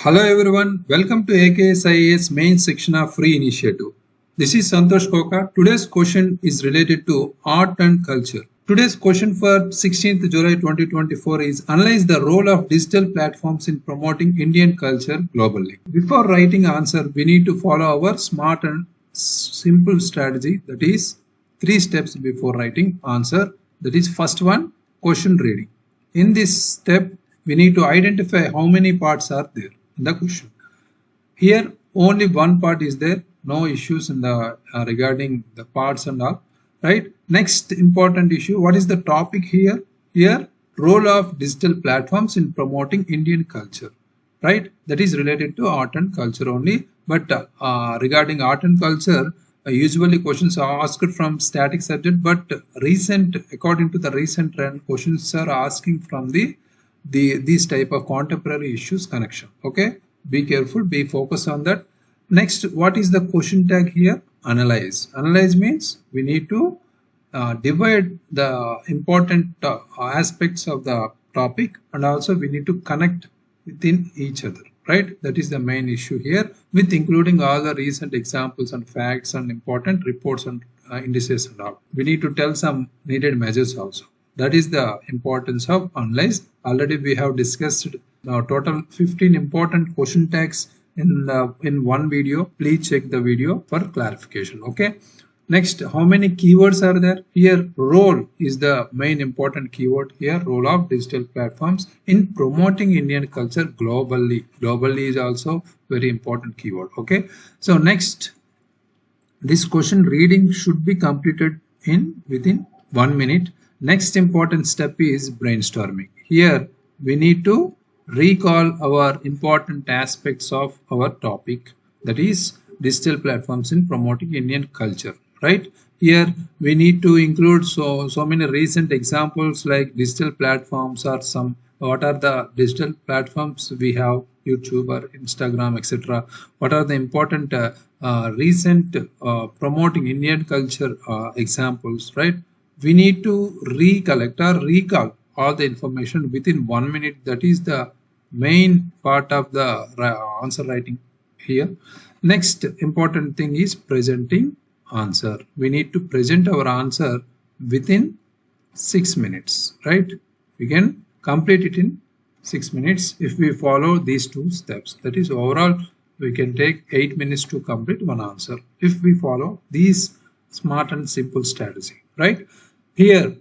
Hello everyone, welcome to AKS IAS main Shikshna-FREE initiative. This is Santosh Koka. Today's question is related to art and culture. Today's question for 16th July 2024 is analyze the role of digital platforms in promoting Indian culture globally. Before writing answer, we need to follow our smart and simple strategy, that is 3 steps before writing answer. That is first one, question reading. In this step, we need to identify how many parts are there in the question. Here only one part is there, no issues in the regarding the parts and all, right? Next important issue, what is the topic here? Here, role of digital platforms in promoting Indian culture, right? That is related to art and culture only. But regarding art and culture, usually questions are asked from static subject, but according to the recent trend, questions are asking from these type of contemporary issues connection. Okay, be careful, be focused on that. Next, what is the question tag here? Analyze. Analyze means we need to divide the important aspects of the topic, and also we need to connect within each other, right? That is the main issue here, with including all the recent examples and facts and important reports and indices and all. We need to tell some needed measures also. That is the importance of analyze. Already we have discussed total 15 important question tags in one video. Please check the video for clarification. Okay. Next, how many keywords are there? Here, role is the main important keyword here. Role of digital platforms in promoting Indian culture globally. Globally is also very important keyword. Okay. So next, this question reading should be completed within 1 minute. Next important step is brainstorming. Here we need to recall our important aspects of our topic, that is digital platforms in promoting Indian culture, right? Here we need to include so many recent examples like digital platforms or what are the digital platforms we have, YouTube or Instagram, etc. What are the important recent promoting Indian culture examples, right? We need to recollect or recall all the information within 1 minute. That is the main part of the answer writing here. Next important thing is presenting answer. We need to present our answer within 6 minutes, right? We can complete it in 6 minutes if we follow these 2 steps. That is, overall we can take 8 minutes to complete one answer if we follow these smart and simple strategy, right? Here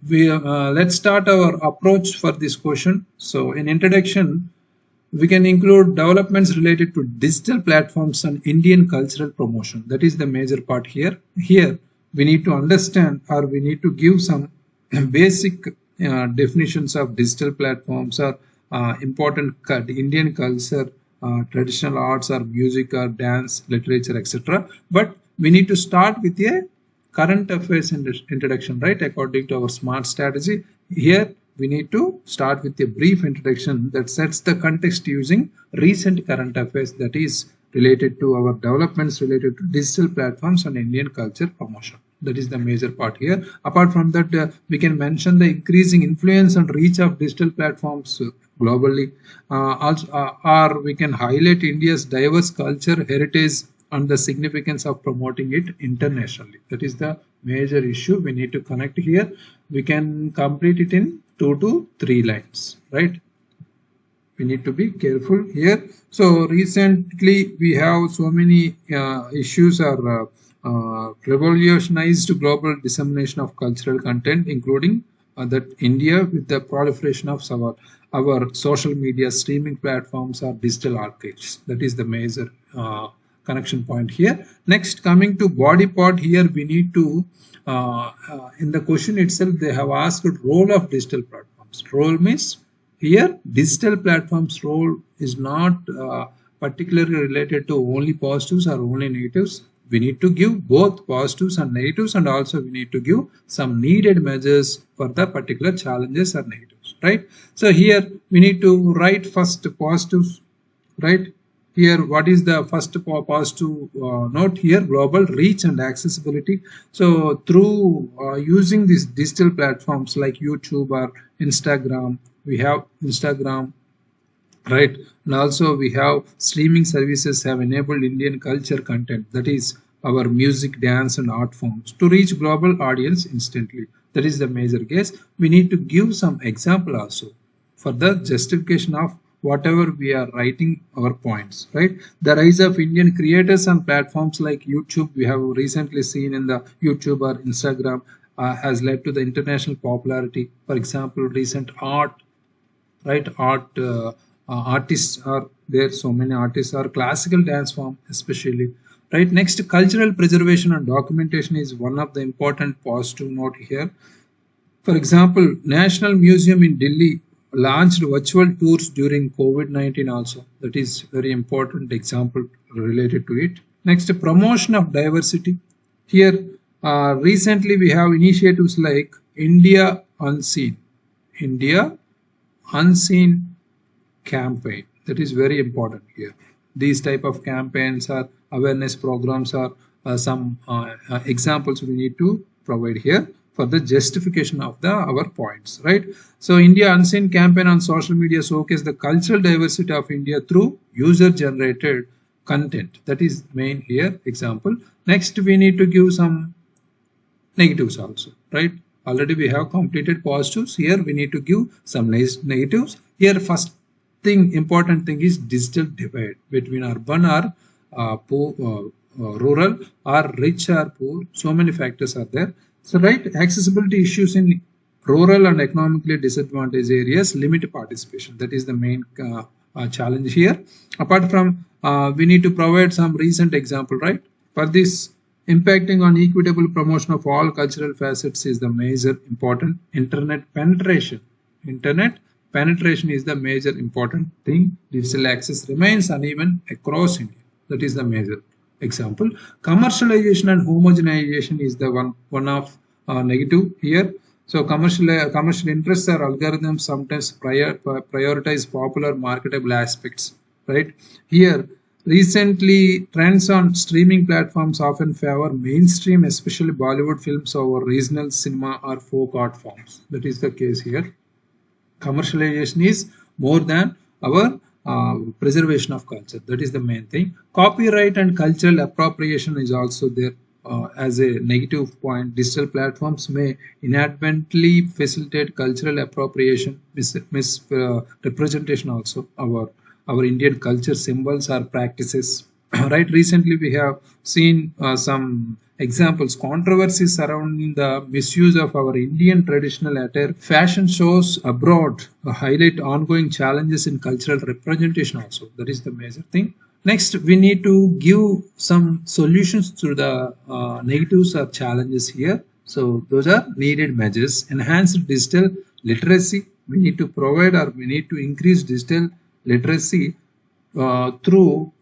let's start our approach for this question. So in introduction, we can include developments related to digital platforms and Indian cultural promotion. That is the major part here. Here we need to understand, or we need to give some basic definitions of digital platforms or important Indian culture, traditional arts or music or dance, literature, etc. But we need to start with a current affairs introduction, right? According to our smart strategy, here we need to start with a brief introduction that sets the context using recent current affairs, that is related to our developments related to digital platforms and Indian culture promotion. That is the major part here. Apart from that, we can mention the increasing influence and reach of digital platforms globally. Or we can highlight India's diverse culture, heritage, and the significance of promoting it internationally. That is the major issue we need to connect here. We can complete it in 2 to 3 lines, right? We need to be careful here. So recently we have so many issues are revolutionized global dissemination of cultural content, including that India with the proliferation of our social media streaming platforms or digital archives. That is the major connection point here. Next, coming to body part, here we need to in the question itself they have asked role of digital platforms. Role means here digital platforms role is not particularly related to only positives or only negatives. We need to give both positives and negatives, and also we need to give some needed measures for the particular challenges or negatives, right? So here we need to write first positives, right? Here, what is the first positive note here? Global reach and accessibility. So through using these digital platforms like YouTube or Instagram, we have Instagram right? And also we have streaming services have enabled Indian culture content, that is our music, dance and art forms, to reach global audience instantly. That is the major case. We need to give some example also for the justification of whatever we are writing our points, right? The rise of Indian creators on platforms like YouTube, we have recently seen in the YouTube or Instagram, has led to the international popularity. For example, recent art, right? Artists are there, so many artists are classical dance form especially, right? Next, cultural preservation and documentation is one of the important positive note here. For example, National Museum in Delhi launched virtual tours during COVID-19 also. That is very important example related to it. Next, promotion of diversity. Here, recently we have initiatives like India Unseen. India Unseen campaign, that is very important here. These type of campaigns or awareness programs are some examples we need to provide here for the justification of the our points, right? So India Unseen campaign on social media showcase the cultural diversity of India through user generated content. That is main here example. Next, we need to give some negatives also, right? Already we have completed positives. Here we need to give some negatives. Here first thing, important thing is digital divide between urban or poor, rural or rich or poor. So many factors are there. So, right, accessibility issues in rural and economically disadvantaged areas limit participation. That is the main challenge here. Apart from, we need to provide some recent example, right? For this, impacting on equitable promotion of all cultural facets is the major important. Internet penetration. Internet penetration is the major important thing. Digital access remains uneven across India. That is the major example. Commercialization and homogenization is the one of negative here. So commercial interests or algorithms sometimes prioritize popular marketable aspects, right? Here, recently trends on streaming platforms often favor mainstream, especially Bollywood films over regional cinema or folk art forms. That is the case here. Commercialization is more than our preservation of culture. That is the main thing. Copyright and cultural appropriation is also there as a negative point. Digital platforms may inadvertently facilitate cultural appropriation, misrepresentation also our Indian culture symbols or practices. Right, recently we have seen some examples, controversies surrounding the misuse of our Indian traditional attire. Fashion shows abroad highlight ongoing challenges in cultural representation also. That is the major thing. Next, we need to give some solutions to the negatives or challenges here. So those are needed measures. Enhanced digital literacy. We need to provide or we need to increase digital literacy through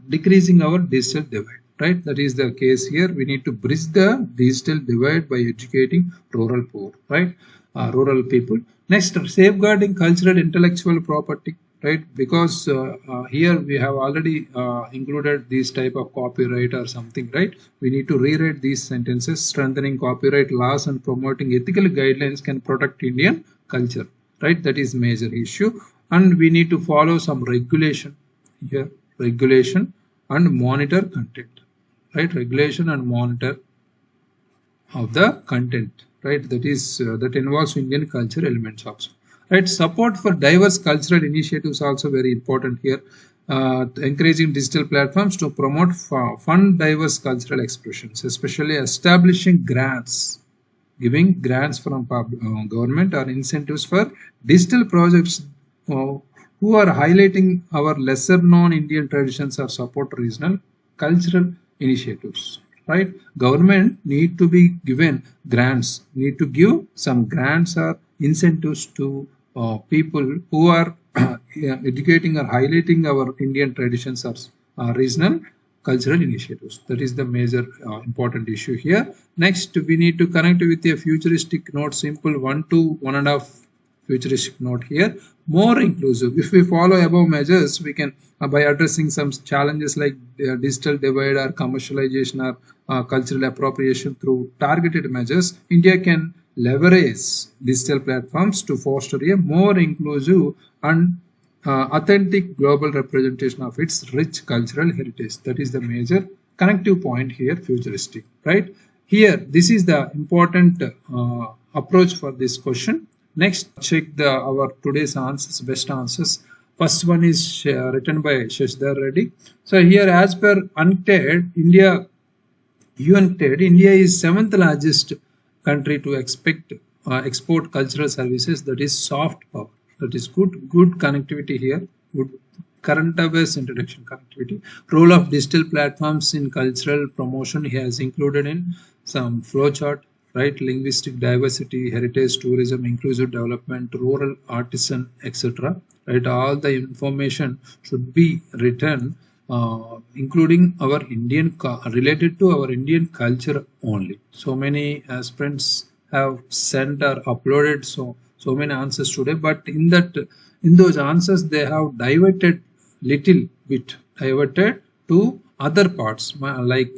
decreasing our digital divide, right? That is the case here. We need to bridge the digital divide by educating rural poor, right? Rural people. Next, safeguarding cultural intellectual property, right? Because here we have already included this type of copyright or something, right? We need to rewrite these sentences. Strengthening copyright laws and promoting ethical guidelines can protect Indian culture, right? That is major issue. And we need to follow some regulation here, regulation and monitor content, right? Regulation and monitor of the content, right? That is that involves Indian culture elements also, right? Support for diverse cultural initiatives also very important here. Encouraging digital platforms to promote fund diverse cultural expressions, especially establishing grants, giving grants from government or incentives for digital projects who are highlighting our lesser known Indian traditions or support regional cultural initiatives, right? Government need to be given grants, need to give some grants or incentives to people who are educating or highlighting our Indian traditions or regional cultural initiatives. That is the major important issue here. Next, we need to connect with a futuristic note, simple 1 to 1.5 futuristic note here. More inclusive. If we follow above measures, we can by addressing some challenges like digital divide or commercialization or cultural appropriation through targeted measures, India can leverage digital platforms to foster a more inclusive and authentic global representation of its rich cultural heritage. That is the major connective point here, futuristic, right? Here, this is the important approach for this question. Next, check our today's answers, best answers. First one is written by Shashdhar Reddy. So here, as per UNCTAD, UNCTAD, India is seventh largest country to export cultural services. That is soft power. That is good connectivity here. Good current affairs introduction connectivity. Role of digital platforms in cultural promotion has included in some flowchart, right? Linguistic diversity, heritage, tourism, inclusive development, rural artisan, etc. Right? All the information should be written, including our related to our Indian culture only. So many aspirants have sent or uploaded so many answers today, but in those answers they have diverted to other parts like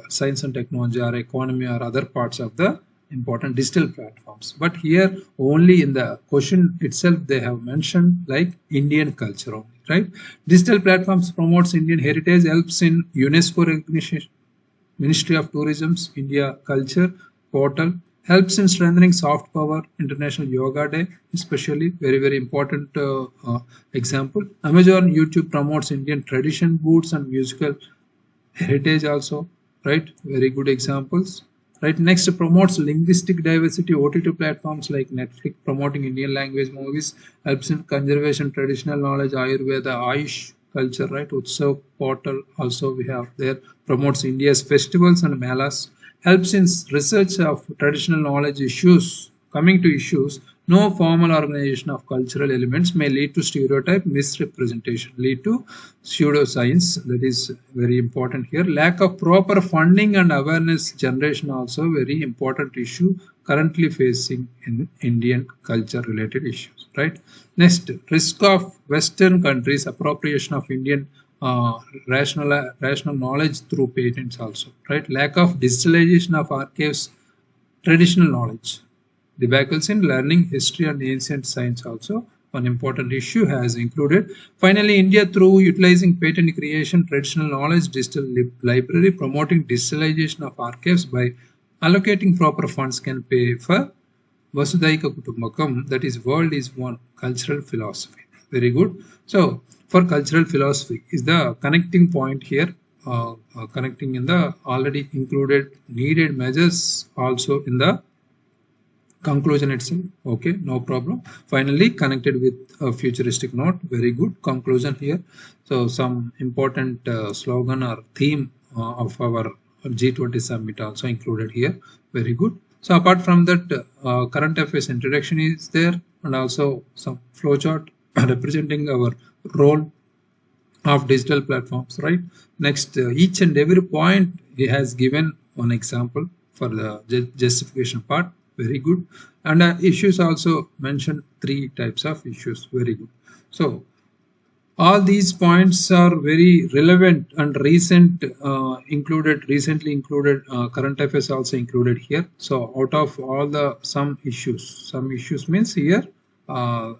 science and technology or economy or other parts of the important digital platforms. But here only in the question itself they have mentioned like Indian culture only, right? Digital platforms promotes Indian heritage, helps in UNESCO recognition, Ministry of Tourism's India Culture Portal, helps in strengthening soft power. International Yoga Day, especially very important example. Amazon YouTube promotes Indian tradition, boots and musical heritage also, right? Very good examples, right? Next, promotes linguistic diversity. OTT platforms like Netflix promoting Indian language movies, helps in conservation traditional knowledge, Ayurveda, Ayush culture, right? Utsav portal also we have there, promotes India's festivals and melas, helps in research of traditional knowledge issues. Coming to issues, no formal organization of cultural elements may lead to stereotype, misrepresentation, lead to pseudoscience. That is very important here. Lack of proper funding and awareness generation also very important issue currently facing in Indian culture related issues, right? Next, risk of Western countries appropriation of Indian rational knowledge through patents also, right? Lack of digitalization of archives, traditional knowledge, debacles in learning history and ancient science also one important issue has included. Finally, India through utilizing patent creation, traditional knowledge, digital library, promoting digitalization of archives by allocating proper funds can pay for Vasudhaika Kutumbakam, that is world is one, cultural philosophy. Very good. So for cultural philosophy is the connecting point here, connecting in the already included needed measures also in the conclusion itself. Okay, no problem. Finally, connected with a futuristic note. Very good conclusion here. So some important slogan or theme of our G20 summit also included here. Very good. So apart from that, current affairs introduction is there, and also some flowchart representing our role of digital platforms, right? Next, each and every point he has given one example for the justification part. Very good. And issues also mentioned 3 types of issues. Very good. So all these points are very relevant and recently included current affairs also included here. So out of all the some issues means here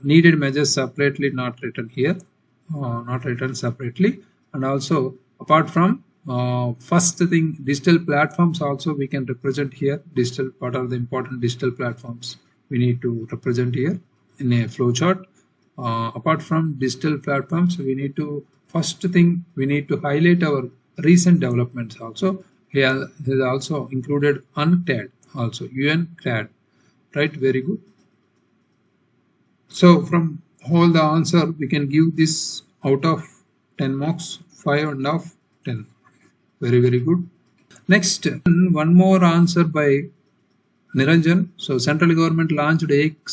needed measures separately not written here, not written separately. And also apart from first thing, digital platforms also we can represent here. Digital, what are the important digital platforms we need to represent here in a flowchart. Apart from digital platforms, we need to highlight our recent developments also. Here is also included UNCTAD, also UNCTAD, right? Very good. So from all the answer we can give this out of 10 marks, 5 and half 10. Very good. Next, one more answer by Niranjan. So central government launched Ek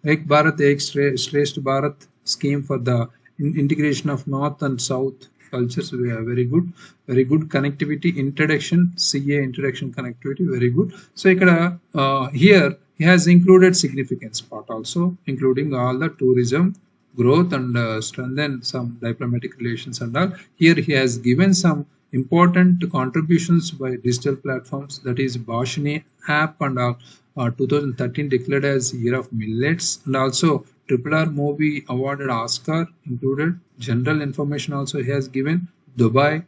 Bharat Ek Shresth Bharat scheme for the integration of North and South cultures. We are very good connectivity introduction, CA introduction connectivity. Very good. So here he has included significance part also, including all the tourism growth and strengthen some diplomatic relations and all. Here he has given some important contributions by digital platforms, that is Bhashini app and 2013 declared as year of millets, and also Triple R movie awarded Oscar included. General information also he has given. Dubai,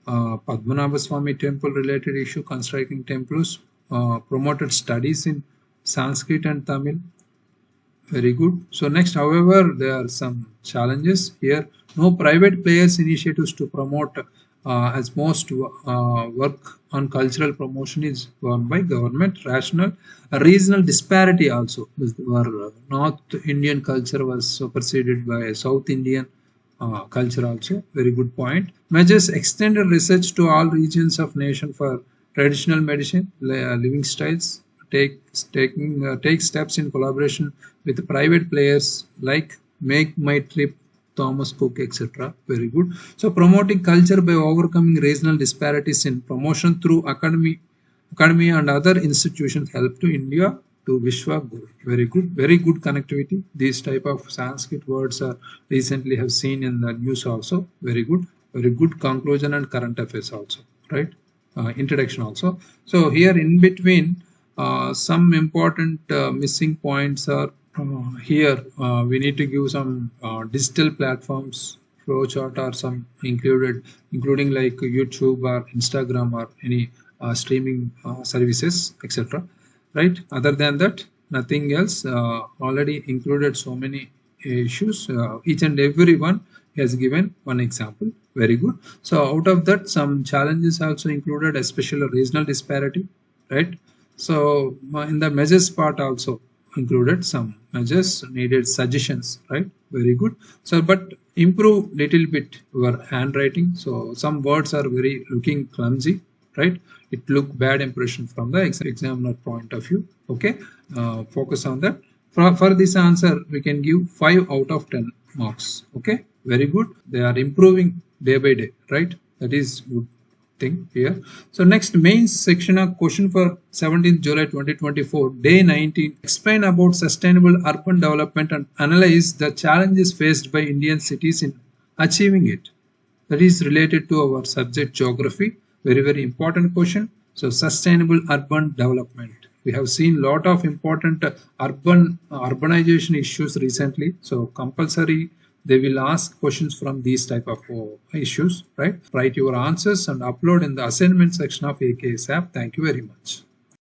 Padmanabha Swami temple related issue, constructing temples, promoted studies in Sanskrit and Tamil. Very good. So next, however, there are some challenges here. No private players initiatives to promote, as most work on cultural promotion is done by government. Rational, a regional disparity also. Our North Indian culture was superseded by South Indian culture also. Very good point. Measures extended research to all regions of nation for traditional medicine, living styles. Take steps in collaboration with private players like Make My Trip, Thomas Cook, etc. Very good. So promoting culture by overcoming regional disparities in promotion through academy and other institutions help to India to Vishwa Guru. Very good. Very good connectivity. These type of Sanskrit words are recently have seen in the news also. Very good. Very good conclusion and current affairs also. Right. Introduction also. So here in between some important missing points are here. We need to give some digital platforms flowchart or some including like YouTube or Instagram or any streaming services, etc. Right? Other than that, nothing else. Already included so many issues. Each and every one has given one example. Very good. So out of that, some challenges also included, especially regional disparity. Right? So in the measures part also included some measures needed suggestions, right? Very good. So but improve little bit your handwriting. So some words are very looking clumsy, right? It look bad impression from the examiner point of view. Okay, focus on that. For this answer, we can give 5 out of 10 marks. Okay, very good. They are improving day by day, right? That is good thing here. So next main section of question for 17th July 2024, day 19. Explain about sustainable urban development and analyze the challenges faced by Indian cities in achieving it. That is related to our subject geography. Very important question. So sustainable urban development. We have seen lot of important urbanization issues recently. So compulsory they will ask questions from these type of issues, right? Write your answers and upload in the assignment section of AKS app. Thank you very much.